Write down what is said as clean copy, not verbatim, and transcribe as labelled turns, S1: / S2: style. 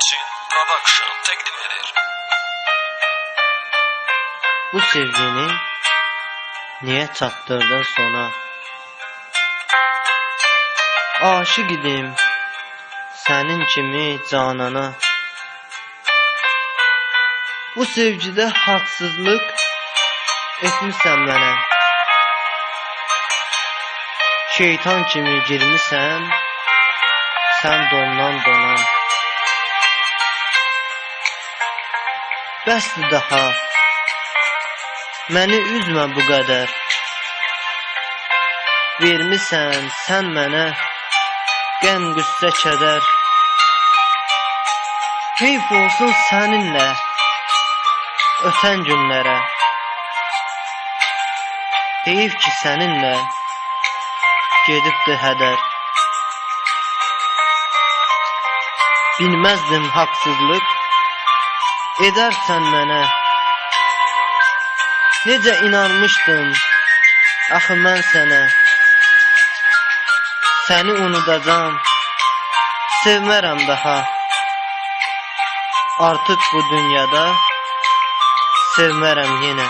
S1: Yasin Production təqdim edir.
S2: Bu sevgini niye çatdırdın sona? Aşık idim senin kimi canana. Bu sevgide haksızlık etmişsən mənə. Şeytan kimi girmişsən sən dondan dona. Bəsdir daha, məni üzmə bu qədər. Vermisən sən mənə qəm, qüssə, kədər. Heyf olsun səninlə ötən günlərə. Heyf ki səninlə gedibdir hədər. Bilməzdim haqsızlıq edərsən mənə. Necə inanmışdım axı mən sənə. Səni unudacam, sevmərəm daha. Artıq bu dünyada sevmərəm yenə.